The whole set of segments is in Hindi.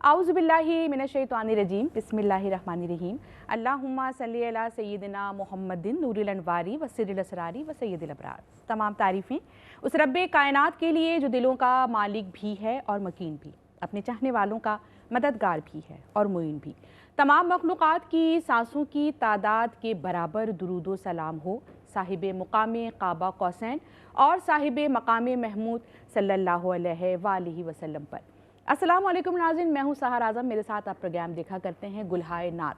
आउज़ुबिल्लाहि मिनश्शैतानिर्रजीम बिस्मिल्लाहिर्रहमानिर्रहीम अल्लाहुम्मा सल्ली अला सय्यिदिना मुहम्मदिन नूरिल अनवारी व सिर्रिल असरारी व सय्यिदिल अबरार। तमाम तारीफ़ें उस रब्बे कायनात के लिए जो दिलों का मालिक भी है और मकीन भी, अपने चाहने वालों का मददगार भी है और मुईन भी। तमाम मखलूक़ात की सांसों की तादाद के बराबर दुरूद व सलाम हो साहिब मुकाम काबा कौसैन और साहिब मकाम महमूद सल्लल्लाहु अलैहि वसल्लम पर। अस्सलाम वालेकुम नाज़रीन, मैं हूँ सहर आज़म, मेरे साथ आप प्रोग्राम देखा करते हैं गुलहाए नात।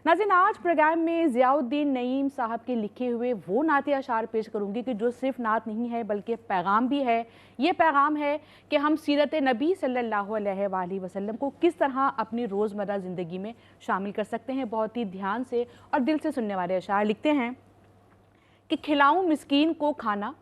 नाज़रीन, आज प्रोग्राम में ज़ियाउद्दीन नईम साहब के लिखे हुए वो नाते अशार पेश करूँगी कि जो सिर्फ नात नहीं है बल्कि पैगाम भी है। ये पैगाम है कि हम सीरत नबी सल्लल्लाहु अलैहि वसल्लम को किस तरह अपनी रोज़मर्रा ज़िंदगी में शामिल कर सकते हैं। बहुत ही ध्यान से और दिल से सुनने वाले अशार लिखते हैं कि खिलाऊँ मिस्कीन को खाना,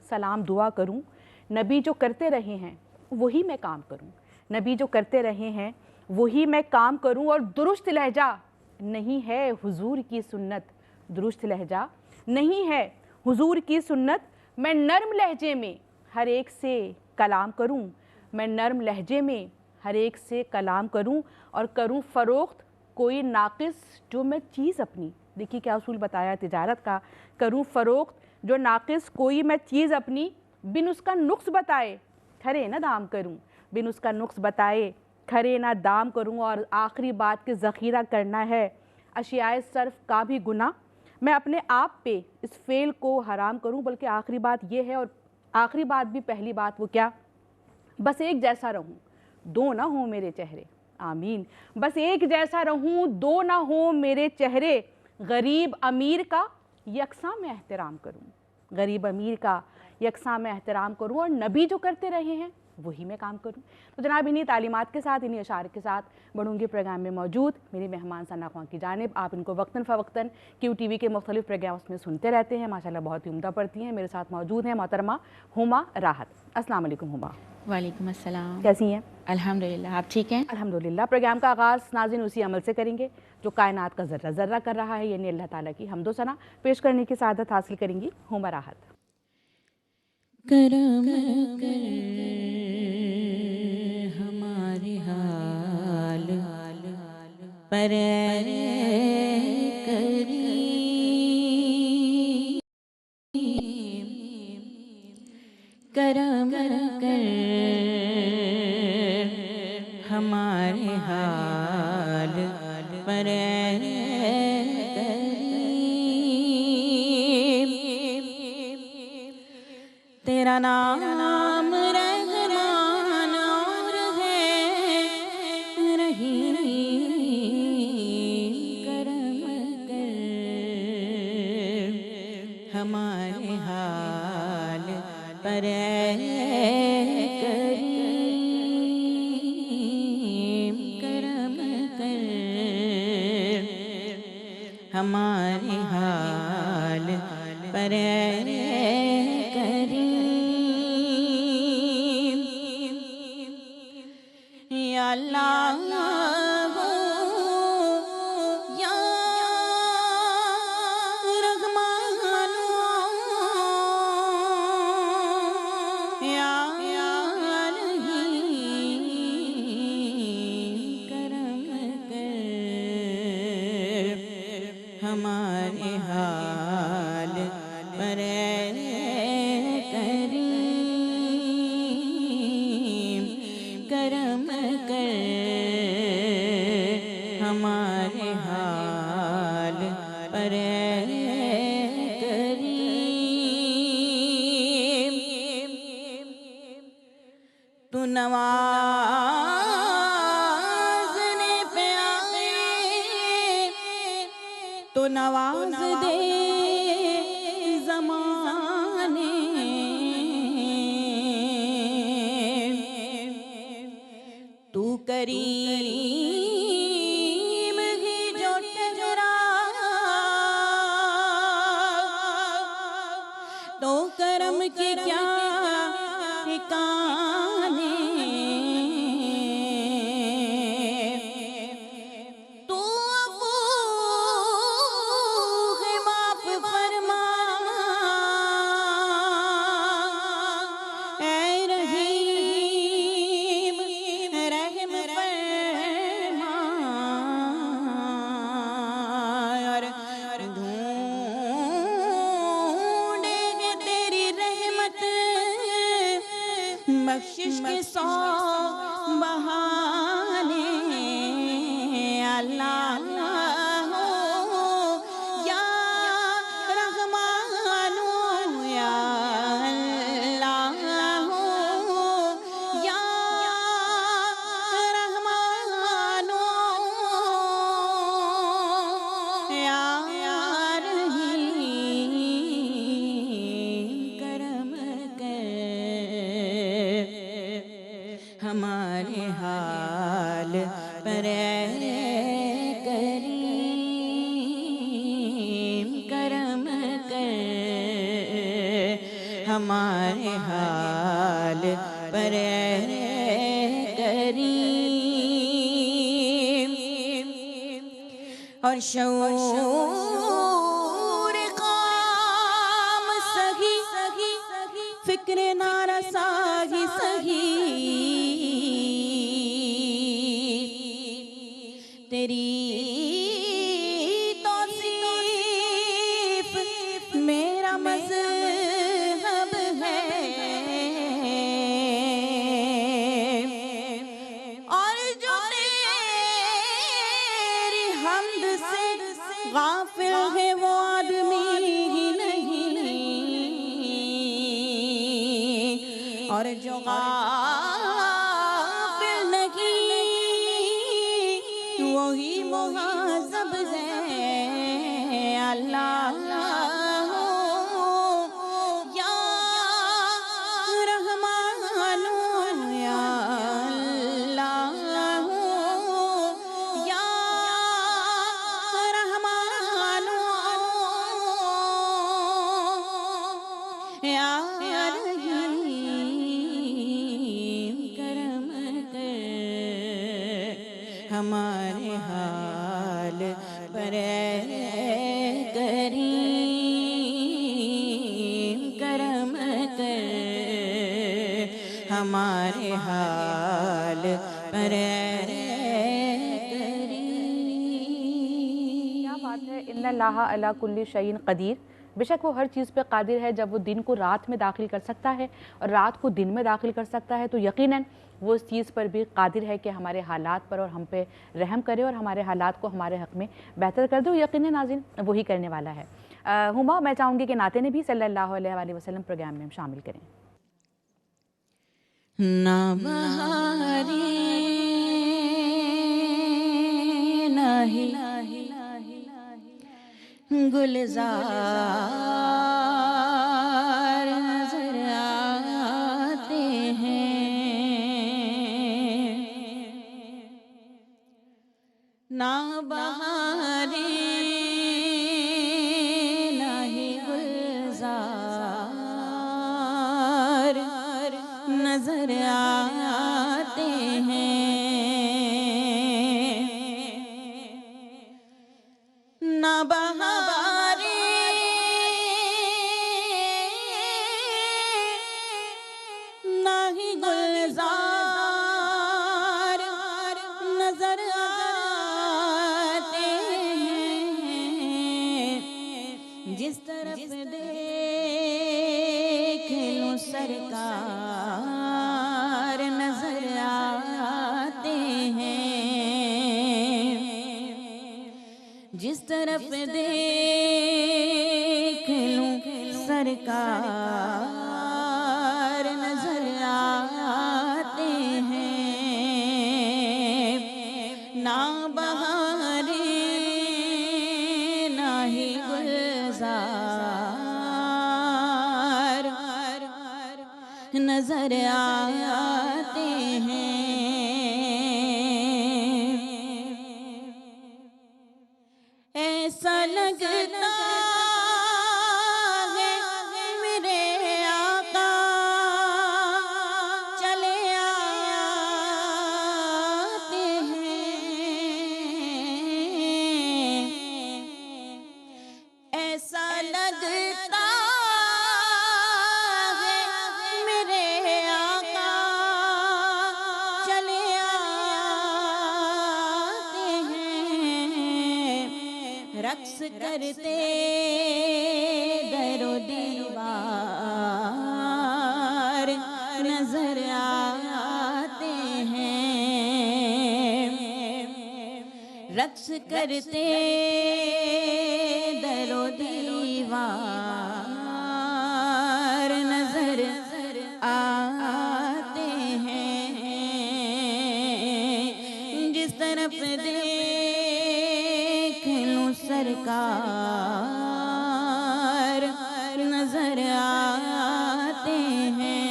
सलाम दुआ करूँ, नबी जो करते रहे हैं वही मैं काम करूँ। नबी जो करते रहे हैं वही मैं काम करूं और दुरुस्त लहजा नहीं है हुजूर की सुन्नत, दुरुस्त लहजा नहीं है हुजूर की सुन्नत। मैं नर्म लहजे में हर एक से कलाम करूं, मैं नर्म लहजे में हर एक से कलाम करूं और करूं फ़रोख्त कोई नाक़िस जो मैं चीज़ अपनी। देखिए क्या उसूल बताया तिजारत का। करूं फ़रोख्त जो नाक़िस कोई मैं चीज़ अपनी, बिन उसका नुक्स बताए खरे न दाम करूं, बिन उसका नुक्स बताए खरे ना दाम करूं। और आखिरी बात के ज़ख़ीरा करना है अशियाए सर्फ का भी गुनाह, मैं अपने आप पे इस फ़ेल को हराम करूं। बल्कि आखिरी बात ये है, और आखिरी बात भी पहली बात वो क्या, बस एक जैसा रहूं दो ना हो मेरे चेहरे, आमीन। बस एक जैसा रहूं दो ना हो मेरे चेहरे, गरीब अमीर का यकसा मैं एहतराम करूं, गरीब अमीर का यकसा मैं एहतराम करूं और नबी जो करते रहे हैं वही मैं काम करूं। तो जनाब, इन्हीं तालीमात के साथ, इन्हीं अशार के साथ बढ़ूंगी प्रोग्राम में मौजूद मेरी मेहमान सना ख़्वां की जानिब। आप इनको वक्तन फ़वक्तन QTV के मुख्तलिफ प्रोग्राम्स में सुनते रहते हैं, माशाल्लाह बहुत ही उम्दा पढ़ती हैं। मेरे साथ मौजूद हैं मोहतरमा हुमा राहत। अस्सलाम वालेकुम हुमा। वालेकुम अस्सलाम। कैसी हैं? अल्हम्दुलिल्लाह, आप ठीक हैं? अल्हम्दुलिल्लाह। प्रोग्राम का आगाज़ नाज़रीन उसी अमल से करेंगे जो कायनात का ज़र्रा ज़र्रा कर रहा है, यानी अल्लाह ताला की हम्दो सना पेश करने की सादत हासिल करेंगी हुमा राहत। करम कर हमारे हाल पर करम कर हमारे हाल पर तेरा नाम रहमान और है रहीम, करम कर हमारे हाल पर करम कर हमारे हाल पर हमारे हाल पर करम कर हमारे हाल पर तू नवाज़ने पे आए तो नवाज दे ज़माने, तू करीम ही जो तेरा तो करम के क्या ठिकाने। तू अफ़ू है माफ़ फरमा ऐ रहीम, बख्शिश के 100 बहाने अल्लाह हो या रहमानो या अल्लाह हो या रहमानो या रहीम करम कर हमारे हाल पर करीम करम कर हमारे हाल पर करीम और शऊर काम सही फिक्र नारसाही सही तेरी तौसीफ मेरा मज़हब है और जो तेरी हमद से गाफिल है वो आदमी ही नहीं और जो गाफिल नहीं वही मुहाज़ब है अल्लाह हो या रहमानो या अल्लाह हो या रहमानो या रहीम करम कर हमारे हाल पर करीम करम कर हमारे हाल पर क्या बात है। इन्नल्लाह अला कुल्ली शैइन कदीर। बेशक वो हर चीज़ पे कादिर है। जब वो दिन को रात में दाखिल कर सकता है और रात को दिन में दाखिल कर सकता है तो यकीनन वो इस चीज़ पर भी कादिर है कि हमारे हालात पर और हम पे रहम करे और हमारे हालात को हमारे हक़ में बेहतर कर दे। यकीनन नाज़रीन वही करने वाला है। हुमा, मैं चाहूँगी कि नाते ने भी सल्लल्लाहु अलैहि वसल्लम प्रोग्राम में शामिल करें। ना बहारे नाही गुलजार नजर आते हैं ना बहारे नाही गुलजार नजर आते हैं ना बहारे ना ही गुलजार नजर आते हैं जिस तरफ देख लो सरकार नजर आते हैं जिस तरफ देख लूं सरकार नजर आते हैं ना बहारे ना ही गुलजार नजर आते हैं ऐसा लगता है मेरे आका चले आते हैं ऐसा लगता है मेरे आका चले आते हैं रक्स करते दरो दीवार नजर आ रक्स करते दरो दीवार नजर आते हैं। जिस तरफ देख लूं सरकार नजर आते हैं।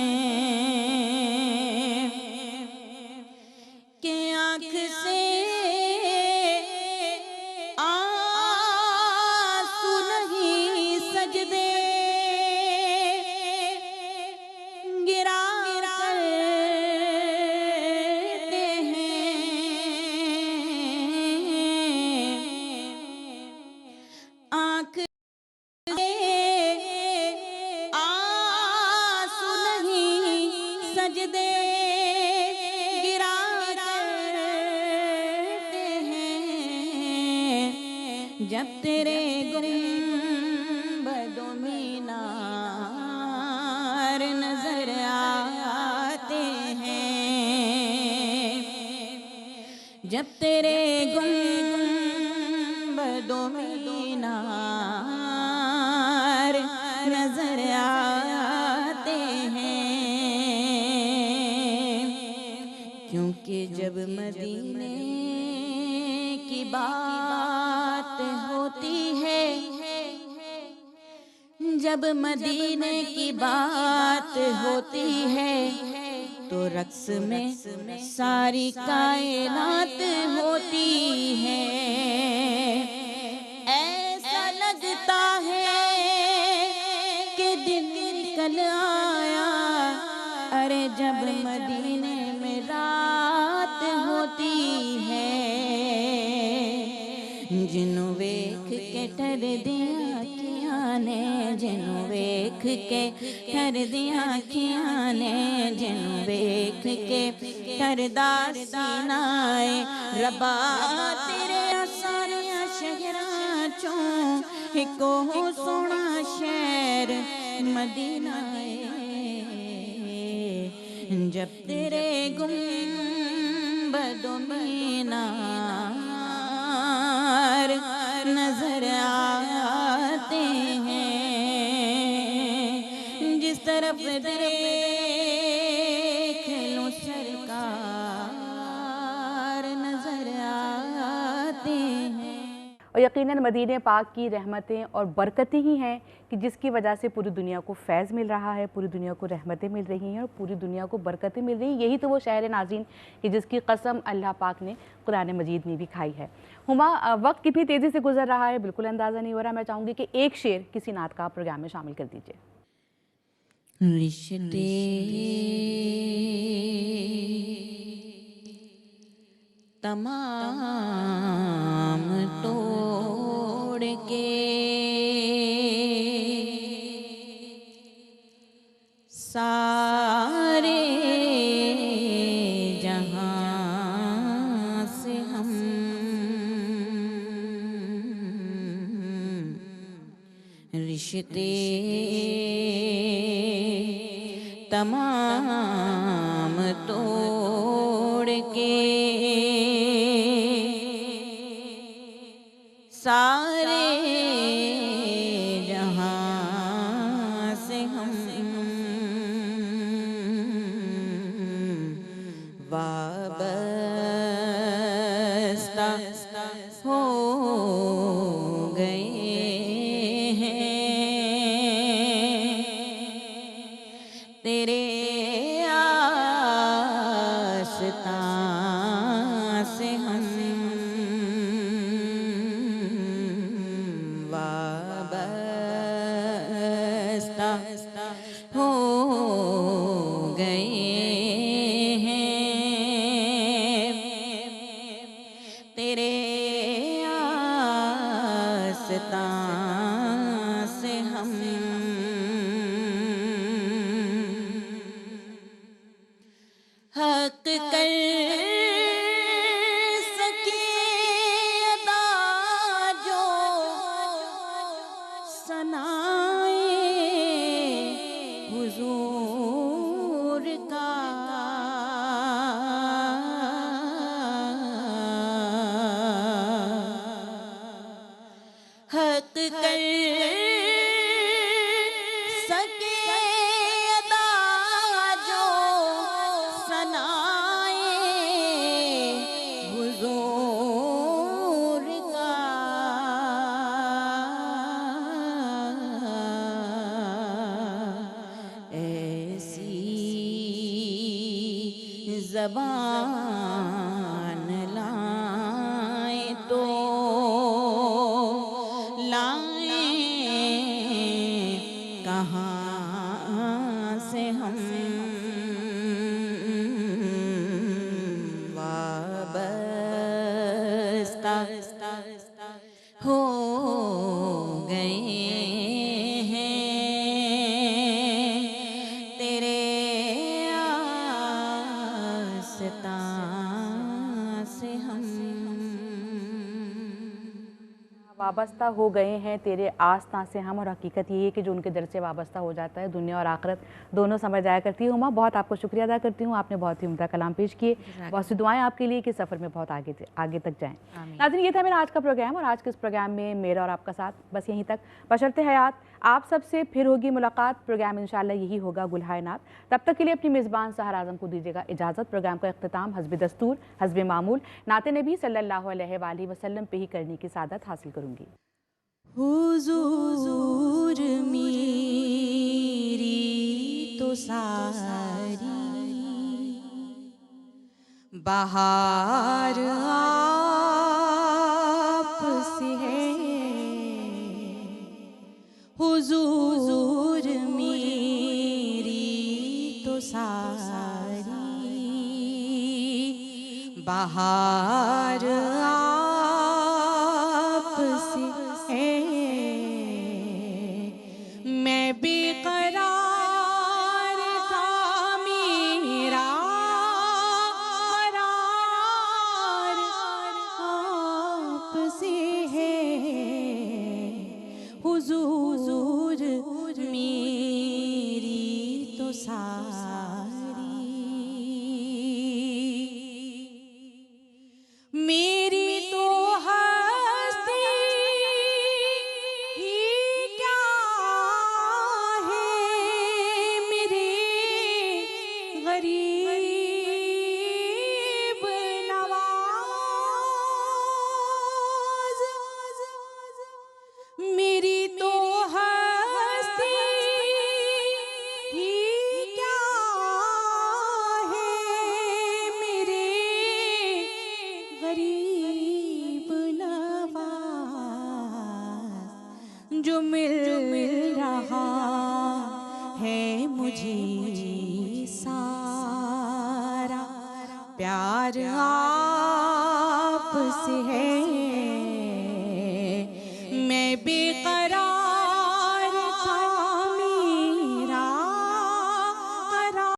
कि आँख से आंसू नहीं सजदे गिरा करते हैं। आँख से आंसू नहीं सजदे गिरा करते हैं। जब तेरे गुंबदों मीनार नजर आते हैं। जब तेरे गुंबदों मीनार नजर आते हैं। क्योंकि जब मदीने की बात होती है, जब मदीने की बात होती है, तो रक्स में सारी कायनात होती है। ऐसा लगता है कि दिन निकल आया, अरे जब मदीने में रात होती है। जिन्हों वेख के ठर दिया अखियां ने, जिन्हों वेख के ठर दिया अखियां ने, जिन्हों वेख के ठरदा सीनाए रबा तेरे सारे शहरां चों इको सोना शहर मदीना है। जब तेरे गुंबदों मीनार नजर आते हैं। जिस तरफ देख लूं सरकार नजर आते हैं। और यकीनन मदीने पाक की रहमतें और बरकतें ही हैं कि जिसकी वजह से पूरी दुनिया को फैज़ मिल रहा है, पूरी दुनिया को रहमतें मिल रही हैं और पूरी दुनिया को बरकतें मिल रही हैं। यही तो वो शहर नाज़ीन कि जिसकी कसम अल्लाह पाक ने कुरान मजीद में भी खाई है। हुमा, वक्त कितनी तेज़ी से गुजर रहा है बिल्कुल अंदाज़ा नहीं हो रहा। मैं चाहूँगी कि एक शेर किसी नात का प्रोग्राम में शामिल कर दीजिए। रिश्ते तमाम तोड़ के सारे जहां से हम रिश्ते तमाम तोड़ के सारे जहां से हम वाबस्ता हो गए हैं। तेरे आस्तां से हम वाबस्ता हो गए हैं। तेरे आस्तां से हम हक कर सके अदा जो सनाए हुजूर का। ज़बान लाए तो लाए कहाँ से हम वाबस्ता हो गए हैं तेरे आस्तां से हम। वाबस्ता हो गए हैं तेरे आस्था से हम, और हकीकत यही है कि जो उनके दर से वाबस्ता हो जाता है दुनिया और आखिरत दोनों समझ जाया करती है। उमा, बहुत आपको शुक्रिया अदा करती हूँ, आपने बहुत ही उम्दा कलाम पेश किए। बहुत सी दुआएं आपके लिए कि सफ़र में बहुत आगे तक जाएं। नाज़रीन, ये था मेरा आज का प्रोग्राम, और आज के इस प्रोग्राम में मेरा और आपका साथ बस यहीं तक। बशर्ते हयात आप सबसे फिर होगी मुलाकात। प्रोग्राम इंशाल्लाह यही होगा गुलहाए नात। तब तक के लिए अपनी मेज़बान सहर आज़म को दीजिएगा इजाज़त। प्रोग्राम का इख्तिताम हस्ब दस्तूर हस्ब मामूल नाते नबी सल्लल्लाहु अलैहि वसल्लम पे ही करने की सादत हासिल करूँगी। हुजूर मेरी तो सारी बहार आप से है। हुजूर मेरी तो सारी बहार आप से है। मैं बेकरार था मेरा करार आप से है। हुजूर मेरी तो सारी मेरी तो हस्ती ही क्या है मेरे गरीब नवाज। मेरी तो हस्ती ही क्या है मेरे गरीब नवाज। जो मिल रहा है मुझे सारा प्यार आप से है।